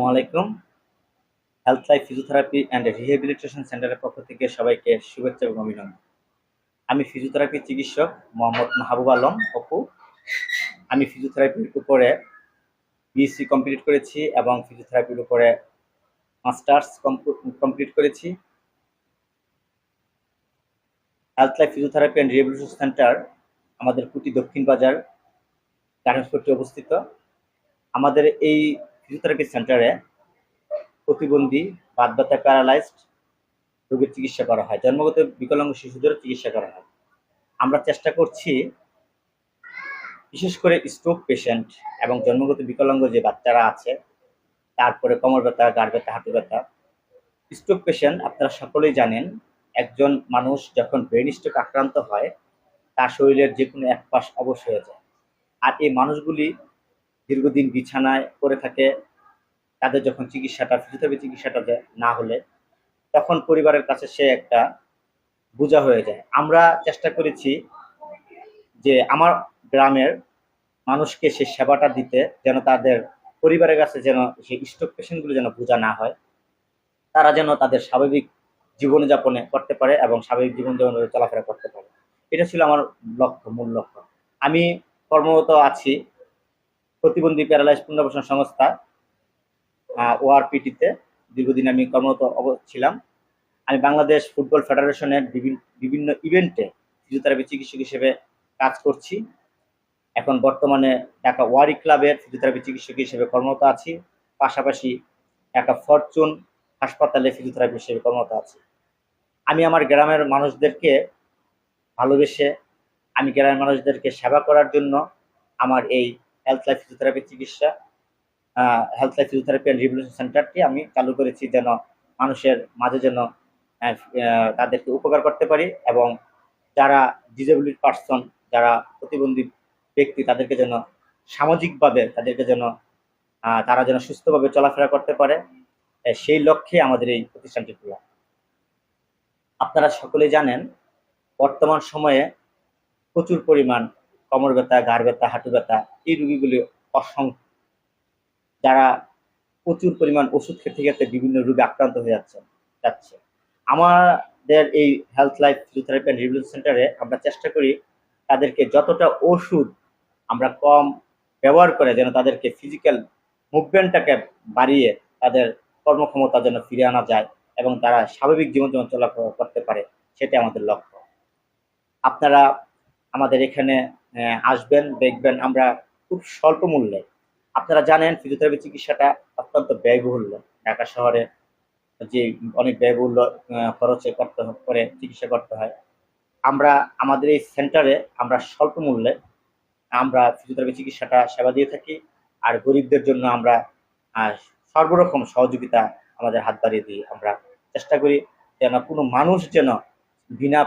আসসালামু আলাইকুম। Health life physiotherapy and rehabilitation সেন্টারের পক্ষ থেকে সবাইকে শুভেচ্ছা এবং অভিনন্দন। আমি ফিজিওথেরাপি চিকিৎসক মোহাম্মদ মাহবুব আলম অপু। আমি ফিজিওথেরাপির উপরে বিএসসি কমপ্লিট করেছি এবং ফিজিওথেরাপির উপরে মাস্টার্স কমপ্লিট করেছি। Health life physiotherapy and rehabilitation centre আমাদের কুটি দক্ষিণ বাজার গার্মেন্টস অবস্থিত। আমাদের এই ফিজিওথেরাপি সেন্টারে প্রতিবন্ধী, বাত ব্যথা, প্যারালাইজড রোগীর চিকিৎসা করা হয়। জন্মগত বিকলাঙ্গ শিশুদেরও চিকিৎসা করা হয়। আমরা চেষ্টা করছি বিশেষ করে স্ট্রোক পেশেন্ট এবং জন্মগত বিকলাঙ্গ যে বাচ্চারা আছে, তারপরে কোমর ব্যথা, ঘাড় ব্যথা, হাঁটু ব্যথা। স্ট্রোক পেশেন্ট আপনারা সকলেই জানেন, একজন মানুষ যখন ব্রেন স্ট্রোক আক্রান্ত হয় তার শরীরের যে কোনো এক পাশ অবশ হয়ে যায়। আর এই মানুষগুলি দীর্ঘদিন বিছানায় পড়ে থাকে। তাদের যখন ফিজিওথেরাপি চিকিৎসাটা না হলে তখন পরিবারের কাছে সে একটা বোঝা হয়ে যায়। আমরা চেষ্টা করেছি যে আমার গ্রামের মানুষকে সেই সেবাটা দিতে, যেন তাদের পরিবারের কাছে যেন সেই স্ট্রোক পেশেন্টগুলো যেন বোঝা না হয়, তারা যেন তাদের স্বাভাবিক জীবনযাপনে করতে পারে এবং স্বাভাবিক জীবনযাপনে চলাফেরা করতে পারে। এটা ছিল আমার মূল লক্ষ্য। আমি কর্মরত আছি প্রতিবন্ধী প্যারালাইজ পুনর্বাসন সংস্থা ওআরপিটিতে। দীর্ঘদিন আমি কর্মরত ছিলাম। আমি বাংলাদেশ ফুটবল ফেডারেশনের বিভিন্ন ইভেন্টে ফিজিওথেরাপি চিকিৎসক হিসেবে কাজ করছি। এখন বর্তমানে ঢাকা ওয়ারি ক্লাবের ফিজিওথেরাপি চিকিৎসক হিসেবে কর্মরত আছি। পাশাপাশি ঢাকা ফরচুন হাসপাতালে ফিজিওথেরাপি হিসেবে কর্মরত আছি। আমি আমার গ্রামের মানুষদেরকে ভালোবেসে, আমি গ্রামের মানুষদেরকে সেবা করার জন্য আমার এই health life physiotherapy health life physiotherapy and rehabilitation সেন্টারটি আমি চালু করেছি, যেন মানুষের মাঝে যেন তাদেরকে উপকার করতে পারি এবং যারা ডিসেবিলিটি পার্সন, যারা প্রতিবন্ধী ব্যক্তি, তাদেরকে যেন সামাজিকভাবে তারা যেন সুস্থভাবে চলাফেরা করতে পারে, সেই লক্ষ্যে আমাদের এই প্রতিষ্ঠানটি খোলা। আপনারা সকলেই জানেন, বর্তমান সময়ে প্রচুর পরিমাণ কোমর ব্যথা, ঘাড় ব্যথা, হাঁটু ব্যথা এই রোগীগুলি অসংখ্য, যারা প্রচুর পরিমাণ ওষুধ খেতে খেতে বিভিন্ন রোগে আক্রান্ত হয়ে যাচ্ছে। আমাদের এই health life physiotherapy and rehabilitation সেন্টারে আমরা চেষ্টা করি তাদেরকে যতটা ওষুধ আমরা কম ব্যবহার করে যেন তাদেরকে ফিজিক্যাল মুভমেন্টটাকে বাড়িয়ে তাদের কর্মক্ষমতা যেন ফিরে আনা যায় এবং তারা স্বাভাবিক জীবনযাপন চলাফেরা করতে পারে, সেটাই আমাদের লক্ষ্য। আপনারা আমাদের এখানে আসবেন, দেখবেন আমরা খুব স্বল্প মূল্যে, আপনারা জানেন ফিজিওথেরাপি চিকিৎসাটা অত্যন্ত ব্যয়বহুল। ঢাকা শহরে যে অনেক ব্যয়বহুল খরচে করে চিকিৎসা করতে হয়। আমরা আমাদের এই সেন্টারে আমরা স্বল্প মূল্যে আমরা ফিজিওথেরাপি চিকিৎসাটা সেবা দিয়ে থাকি। আর গরিবদের জন্য আমরা সর্বরকম সহযোগিতা আমাদের হাত বাড়িয়ে দিই। আমরা চেষ্টা করি যেন কোনো মানুষ যেন বিনা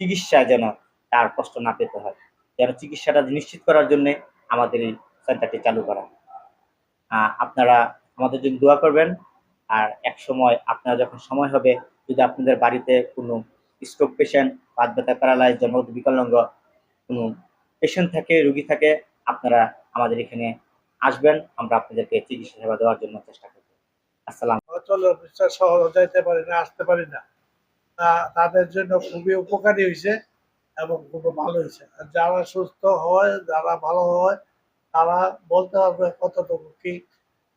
চিকিৎসায় যেন তার কষ্ট না পেতে হয়, যেন চিকিৎসাটা নিশ্চিত করার জন্যে আমাদের এই সেন্টারটি চালু করা। আপনারা আমাদের জন্য দোয়া করবেন। আর একসময় আপনারা যখন সময় হবে, যদি আপনাদের বাড়িতে কোনো স্ট্রোক পেশেন্ট, বাত ব্যথা, প্যারালাইজ, জন্মগত বিকলাঙ্গ কোনো পেশেন্ট থাকে, রোগী থাকে, আপনারা আমাদের এখানে আসবেন। আমরা আপনাদেরকে চিকিৎসা সেবা দেওয়ার জন্য চেষ্টা করব। আসসালাম। শহর যাইতে পারি না, আসতে পারি না, তাদের জন্য খুবই উপকারী হয়েছে এবং খুব ভালো হয়েছে। আর যারা সুস্থ হয়, যারা ভালো হয়, তারা বলতে পারবে কতটুকু কি।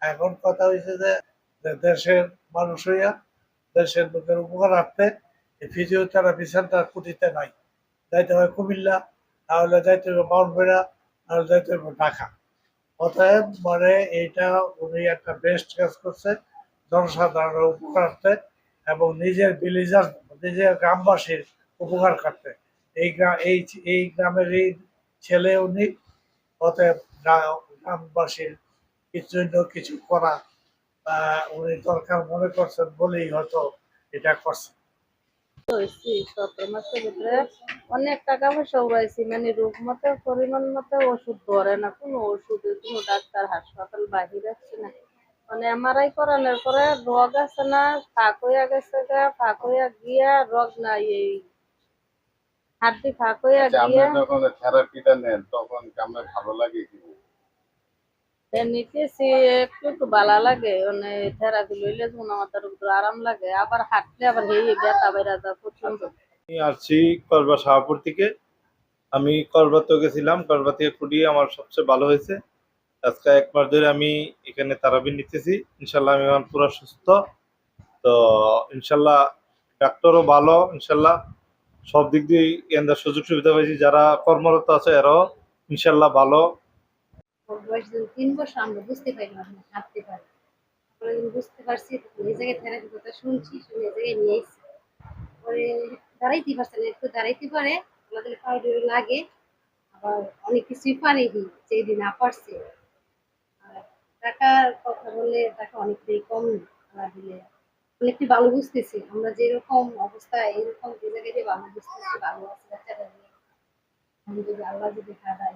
এখন কথা হয়েছে যে দেশের মানুষ হইয়া দেশের লোকের উপকারার্থে ফিজিওথেরাপি সেন্টার কুটিতে নাই, যাইতে হয় কুমিল্লা, তাহলে যাইতে হবে বাউনবেড়া, তাহলে যাইতে হবে ঢাকা। অতএব মানে এইটা উনি একটা বেস্ট কাজ করছে জনসাধারণের উপকারার্থে এবং নিজের ভিলেজার, নিজের গ্রামবাসীর উপকার করতে। এই গ্রামের এই ছেলে উনি, অতএব গ্রামবাসীর জন্য কিছু করা উনি দরকার মনে করছেন বলেই হয়তো এটা করছেন। 17 মাসের ভিতরে অনেক টাকা পয়সা উড়াইছি, মানে রোগ মতো পরিমাণ মতো ওষুধ ধরে না, কোনো ওষুধে কোনো ডাক্তার হাসপাতাল বাহির আছে না। মানে এমআরআই করানোর পরে রোগ আছে না, ফাঁক হইয়া গেছে, ফাঁক হইয়া গিয়া রোগ নাই, এই হাড্ডি ফাঁক হইয়া গিয়া। যখন থেরাপিটা নেন তখন আপনার ভালো লাগে কি? নিতেছি, একটু একটু ভালো লাগে, মানে থেরাপি লইলে যখন আমার একটু আরাম লাগে, আবার হাঁটলে আবার হেই ব্যথা বাইরা যা প্রচন্ড। আমি আসছি করবা শাহপুর থেকে। আমি করবাতে গেছিলাম, করবা থেকে কুড়িয়ে আমার সবচেয়ে ভালো হয়েছে। আজকে 1 মাস ধরে আমি এখানে তারাবি নিতেছি। ইনশাল্লাহ আমি এখন পুরো সুস্থ। তো ইনশাল্লাহ ডাক্তারও ভালো, ইনশাল্লাহ সব দিক দিয়ে এখানকার সুযোগ সুবিধা পাইছি। যারা কর্মরত আছে এরাও ইনশাল্লাহ ভালো। ওর বয়স যখন 3 বছর আমরা বুঝতে পারলাম না হাঁটতে পারি। পরে যখন বুঝতে পারছি তখন এই জায়গায় থেরাপির কথা শুনছি, শুনে এই জায়গায় নিয়ে এসেছি। পরে দাঁড়াইতে পারছে না, একটু দাঁড়াইতে পারে, আমাদের পাউডার লাগে, আবার অনেক কিছুই পারেনি যেদি না পারছে। আর টাকার কথা বললে টাকা অনেকটাই কম না দিলে অনেকটাই ভালো বুঝতেছি। আমরা যেরকম অবস্থা এরকম এই জায়গায় যে ভালো বুঝতেছি, ভালো আছে বাচ্চারা নিয়ে। আমি যদি আল্লাহ যদি হারাই